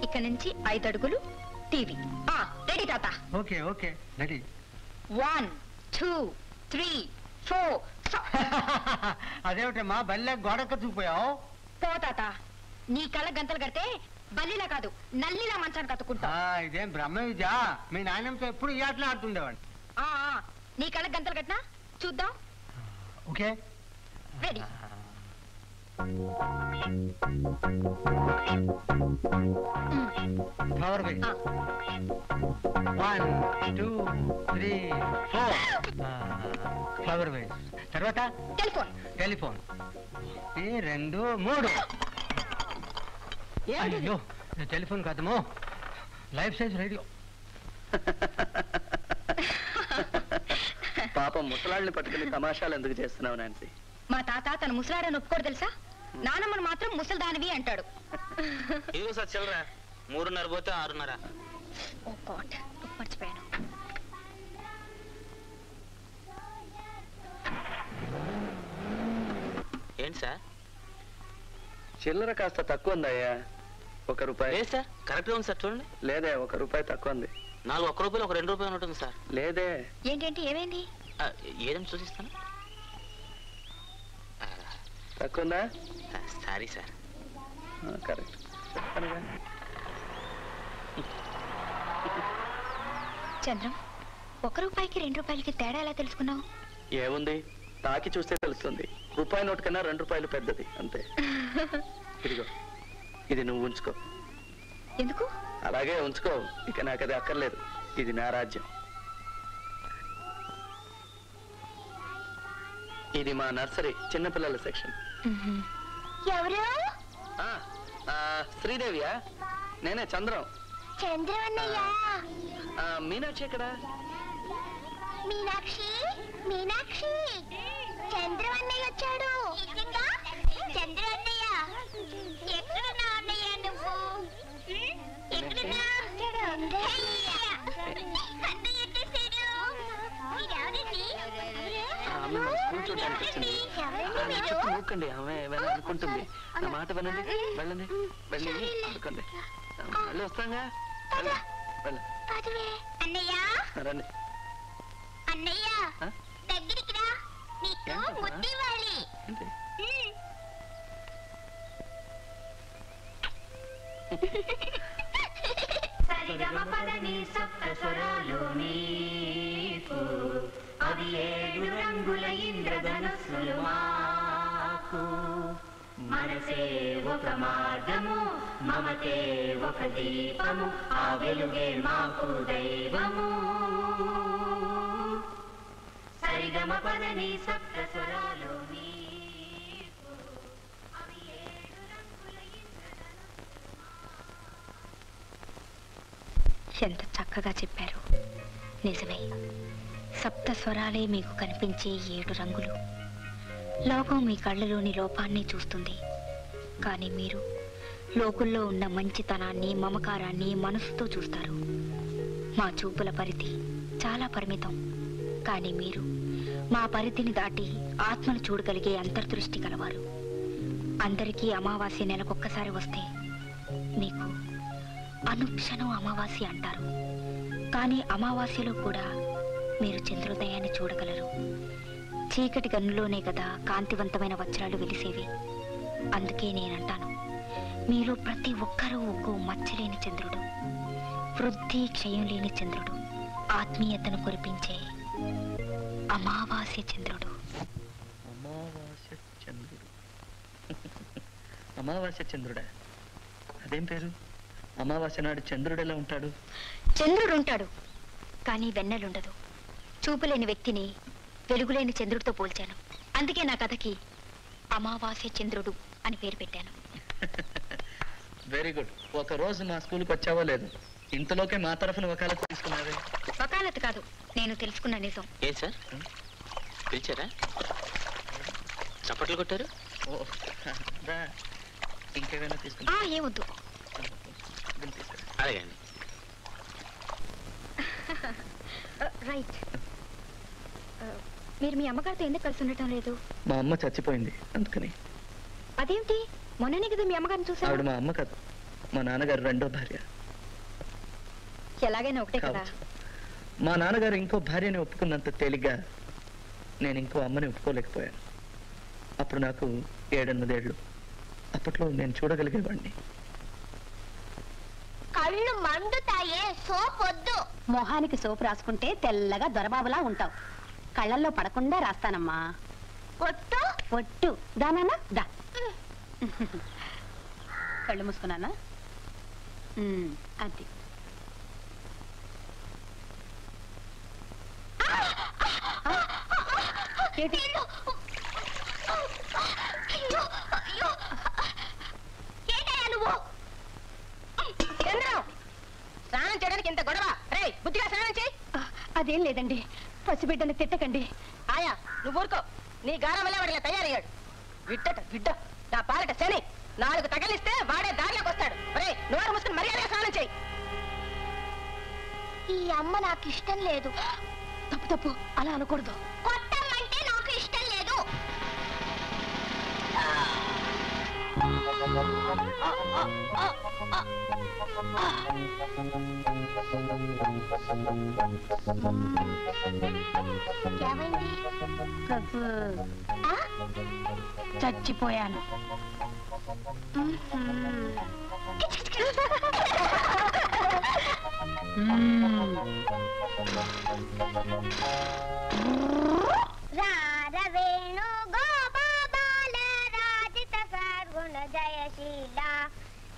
ఇక్కడ నుంచి 5 అడుగులు టీవీ. రెడీ తాత? Okay okay ready. 1 2 3 4. అదేమిటమ్మా బల్లె గోడక్క చూపోయావు? పో తాత, నీ కళ్ళ గంతలు కడితే బల్లిలా కాదు నల్లిలా మంచాన్ని కత్తుకుంటా. ఇదేం బ్రహ్మ విద్య? మీ నాయనంతో ఎప్పుడు ఈ ఆటలు ఆడుతుండేవాడు. నీ కళ్ళ గంతలు కట్టినా చూద్దాం. Okay ready. ఫ్లవర్ వేస్. 1 2 3 4. ఫ్లవర్ వేస్. తర్వాత టెలిఫోన్. టెలిఫోన్. 2 3. అయ్యో టెలిఫోన్ కాదమ్మో, లైఫ్ సైజ్ రేడియో. పాపం ముసలాళ్ళని పట్టుకుని తమాషాలు ఎందుకు చేస్తున్నావు నాన్సీ? మా తాత తన ముసలాడని ఒప్పుకోడు తెలుసా? నానమ్మను మాత్రం ముసల్దానివి అంటాడు. ఇదిగో సార్ చిల్లరా. 3:30 పోతే 6:30. ఓ గాడ్, మర్చిపోయాను. ఏంటి సార్? చిల్లర కాస్త తక్కువ ఉందయ్యా. 1 రూపాయి. లేదు సార్, కరెక్ట్గా ఉంది సార్. చూడండి. లేదే, 1 రూపాయి తక్కువ ఉంది. 4 1 రూపాయలు, 2 రూపాయలు ఉంటుంది సార్. లేదే. ఏంటంటే ఏమైంది? ఏదేమి చూసిస్తాను. తక్కువ ఉందా? Sorry sir. కరెక్ట్ చెప్పనుగా. చంద్రం, 1 రూపాయికి 2 రూపాయలకి తేడా ఎలా తెలుసుకున్నావు? ఏముంది, తాకి చూస్తే తెలుస్తుంది. రూపాయి నోటు కన్నా 2 రూపాయలు పెద్దది అంతే. ఇదిగో, ఇది నువ్వు ఉంచుకో. ఎందుకు? అలాగే ఉంచుకో, ఇక నాకు అది అక్కర్లేదు. ఇది నా రాజ్యం. ఇది మా నర్సరీ, చిన్నపిల్లల సెక్షన్. ఎవరు? శ్రీదేవియా? నేనే చంద్రం. చంద్రం అన్నయ్య. మీనాక్షి ఎక్కడ? మీనాక్షి, మీనాక్షి, చంద్రం అన్నయ్య వచ్చాడు. చంద్రం అన్నయ్య, ఎక్కడున్నా అన్నయ్య నువ్వు? ఎక్కడున్నా? ఆమె మా స్కూల్ చూడడానికి వచ్చింది. చుట్టూ మూకండి, ఆమె ఏమైనా అనుకుంటుంది. నా మాట వినండి, వెళ్ళండి, వెళ్ళి అనుకోండి. మళ్ళీ వస్తాగా. అన్నయ్య, రండి. అన్నయ్య దగ్గరికి రా, నీకు ముద్దివ్వాలి. సరిగమపదని సప్త స్వరాలు నీకు, అవి 7 రంగుల ఇంద్రధనుస్సులు మాకు. మనసే ఒక మార్గము, మమతే ఒక దీపము, ఆ వెలుగే మాకు దైవము. సరిగమపదని సప్త స్వరాలు నీకు, అవి 7 రంగుల ఇంద్రధనుస్సులు. ఎంత చక్కగా చెప్పారు. నిజమే, సప్త స్వరాలే మీకు కనిపించే 7 రంగులు. లోకం మీ కళ్ళలోని లోపాన్ని చూస్తుంది, కానీ మీరు లోకుల్లో ఉన్న మంచితనాన్ని, మమకారాన్ని మనసుతో చూస్తారు. మా చూపుల పరిధి చాలా పరిమితం, కానీ మీరు మా పరిధిని దాటి ఆత్మను చూడగలిగే అంతర్దృష్టి కలవారు. అందరికీ అమావాస్య నెలకొక్కసారి వస్తే మీకు అనుక్షణం అమావాస్య అంటారు. కానీ అమావాస్యలో కూడా మీరు చంద్రోదయాన్ని చూడగలరు. చీకటి గన్నులోనే కదా కాంతివంతమైన వజ్రాలు వెలిసేవి. అందుకే నేనంటాను, మీలో ప్రతి ఒక్కరూ ఒక్కో మచ్చలేని చంద్రుడు, వృద్ధి క్షయం లేని చంద్రుడు, ఆత్మీయతను కురిపించే అమావాస్య చంద్రుడు. అమావాస్య చంద్రుడు. అమావాస్య చంద్రుడా? అదేం పేరు? అమావాస్య నాడు చంద్రుడు ఎలా ఉంటాడు? చంద్రుడు ఉంటాడు, కానీ వెన్నెలుండదు. చూపులేని వ్యక్తిని వెలుగులేని చంద్రుడితో పోల్చాను. అందుకే నా కథకి అమావాస్య చంద్రుడు అని పేరు పెట్టాను. Very good. ఒక రోజు మా స్కూల్కి వచ్చావో లేదు, ఇంతలోకే మా తరఫున వకాలత్ తీసుకున్నావే. వకాలత్ కాదు, నేను తెలుసుకున్న నిజం. ఏ సార్ పిలిచారా? చప్పట్లు కొట్టారు? ఇంకేమైనా తీసుకున్నా? ఏమొద్దు. అలాగే అండి. రైట్. మీరు మీ అమ్మగారితో ఎందుకు కలిసి ఉండటం లేదు? మా అమ్మ చచ్చిపోయింది అందుకని. అదేంటి? మొన్ననే కదా మీ అమ్మగారిని చూసాను. ఆవిడ మా అమ్మ కాదు, మా నాన్నగారు రెండో భార్య. ఎలాగైనా ఒకటే కదా. మా నాన్నగారు ఇంకో భార్యని ఒప్పుకున్నంత తేలిగ్గా నేను ఇంకో అమ్మని ఒప్పుకోలేకపోయాను. అప్పుడు నాకు 7-8 ఏళ్ళు. అప్పట్లో నేను చూడగలిగేవాడిని. కళ్ళు మండుతాయే, సోప్ వద్దు. మొహానికి సోపు రాసుకుంటే తెల్లగా దొరబాబులా ఉంటావు. కళ్ళల్లో పడకుండా రాస్తానమ్మా. ఒట్టు ఒట్టు దానా దా. కళ్ళు మూసుకున్నానా? అది ఏంటి? ఏంటయ్యా నువ్వు? స్నానం చేయడానికి ఇంత గొడవ? రేయ్, బుద్ధిగా స్నానం చేయి. అదేం లేదండి, పసిబిడ్డని తిట్టకండి. ఆయా నువ్వు ఊరుకో. నీ గారమల్లే వాడిలా తయారయ్యాడు. విడ్డట బిడ్డ, నా పాలట శని. 4 తగలిస్తే వాడే దారిలోకి వస్తాడు. రేయ్, నోరు మూసుకుని మర్యాదగా స్నానం చేయి. ఈ అమ్మ నాకు ఇష్టం లేదు. తప్పు తప్పు, అలా అనకూడదు. కొట్టమంటే నాకు ఇష్టం లేదు. ఏమైంది? ప్రభు, చచ్చిపోయాను. రారవేణు గోపాల రాజిత సర్గుణ జయశీల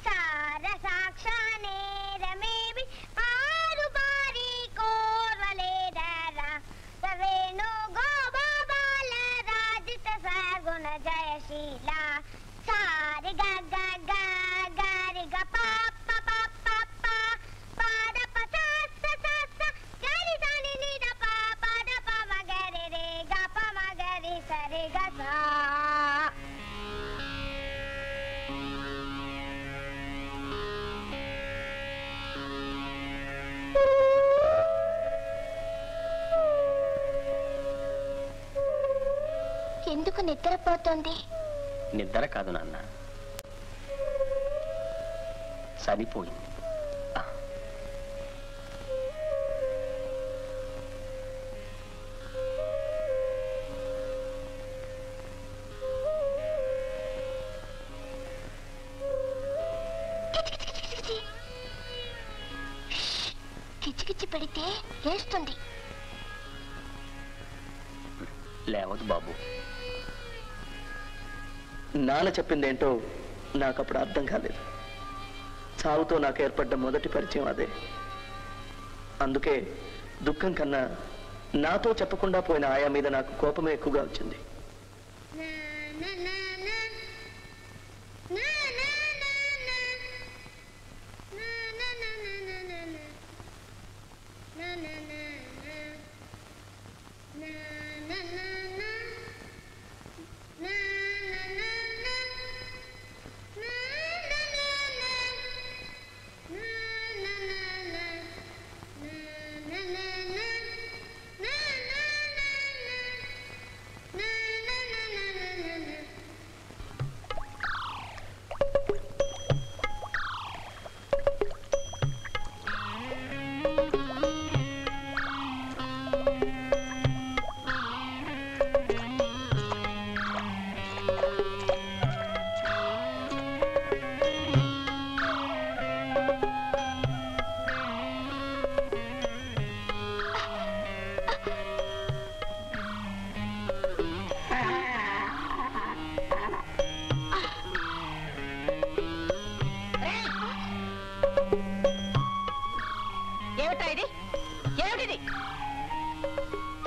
సార సాక్షానే రమేవి ఆరు బారి కోర్వలేదరా రవేణు గోపాల రాజిత సర్గుణ జయశీల సారి గగ గారి గ పాప పాప పాద పస స గరి సని నిద పాద పమ గరి రే గ పమ గరి సరి గ సా. ఎందుకు నిద్రపోతుంది? నిద్ర కాదు నాన్న, చనిపోయింది. కిచికిచి పెడితే లేస్తుంది. లేవదు బాబు. నాన్న చెప్పిందేంటో నాకు అప్పుడు అర్థం కాలేదు. చావుతో నాకు ఏర్పడ్డ మొదటి పరిచయం అదే. అందుకే దుఃఖం కన్నా నాతో చెప్పకుండా పోయిన ఆయా మీద నాకు కోపమే ఎక్కువగా వచ్చింది.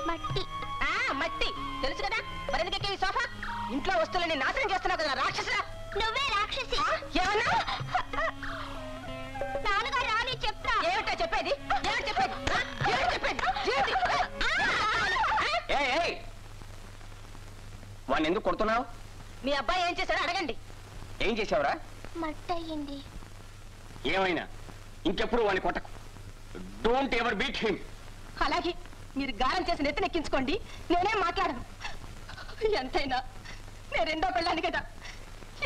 మట్టి. మట్టి తెలుసు కదా, మరెందుకే ఈ సోఫా? ఇంట్లో వస్తువులని నాశనం చేస్తున్నావు కదా రాక్షసులా. నువ్వే రాక్షసి. ఏమన్నా? నాన్నగారు రాని చెప్తా. ఏమిటో చెప్పేది? ఏమిటి చెప్పేది? ఏమిటి చెప్పేది? ఏమిటి? వాడిని ఎందుకు కొడుతున్నావు? మీ అబ్బాయి ఏం చేశాడో అడగండి. ఏం చేసావురా? మట్టి అయ్యింది. ఏమైనా ఇంకెప్పుడు వాడిని కొట్టకు. Don't ever beat him. అలాగే మీరు గారం చేసి నెత్తినెక్కించుకోండి, నేనేం మాట్లాడను. ఎంతైనా నేను రెండో పెళ్ళాను కదా,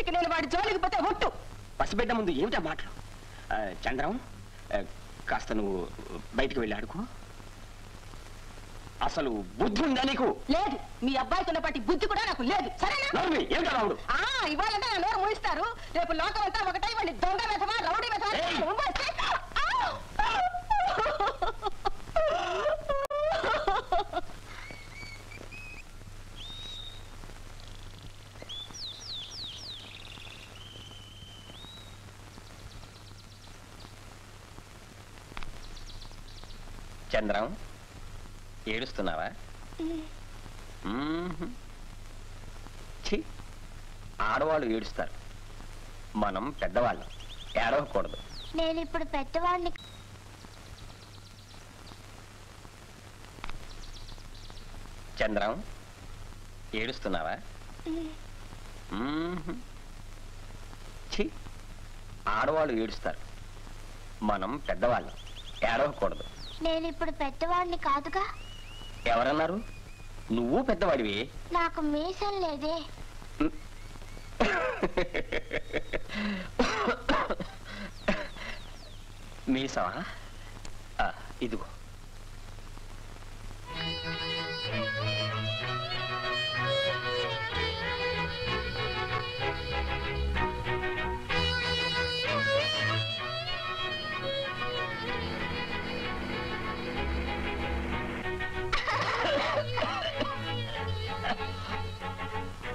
ఇక నేను వాడి జోలికి పోతే ఒట్టు. పసిబిడ్డ ముందు ఏమిటా మాటలు? చంద్రం కాస్త నువ్వు బయటికి వెళ్ళి ఆడుకో. అసలు బుద్ధి ఉందా నీకు? లేదు. మీ అబ్బాయికి ఉన్నప్పటి బుద్ధి కూడా నాకు లేదు. సరేనా? ఏమిటా రావుడు? ఇవాళంటే నా నోరు మూయిస్తారు. రేపు లోకం అంతా ఒకటై వాడిని దొంగ మెథవా రౌడీ మెథవా చంద్రం ఏడుస్తున్నావా? ఛీ, ఆడవాళ్ళు ఏడుస్తారు, మనం పెద్దవాళ్ళం, ఏడవకూడదు. నేను ఇప్పుడు పెద్దవాడిని. చంద్రం ఏడుస్తున్నావా? ఛీ, ఆడవాళ్ళు ఏడుస్తారు, మనం పెద్దవాళ్ళం, ఏడవకూడదు. నేను ఇప్పుడు పెద్దవాడిని కాదుగా. ఎవరన్నారు? నువ్వు పెద్దవాడివి. నాకు మీసం లేదే. మీసమా? ఇదిగో.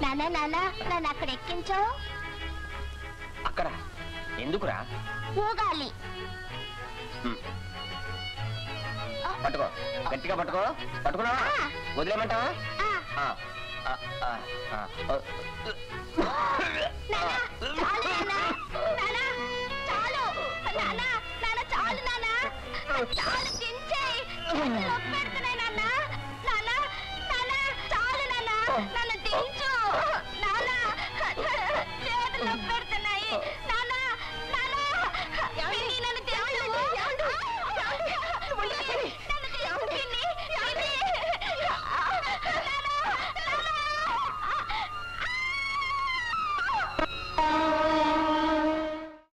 నానా నానా నన్ను అక్కడ ఎక్కించావు. అక్కడ ఎందుకురా? ఊగాలి. పట్టుకో, గట్టిగా పట్టుకో. పట్టుకున్నావా? వదిలేమంటావా? చాలు నానా, చాలు నానా, చాలు దించేయ్.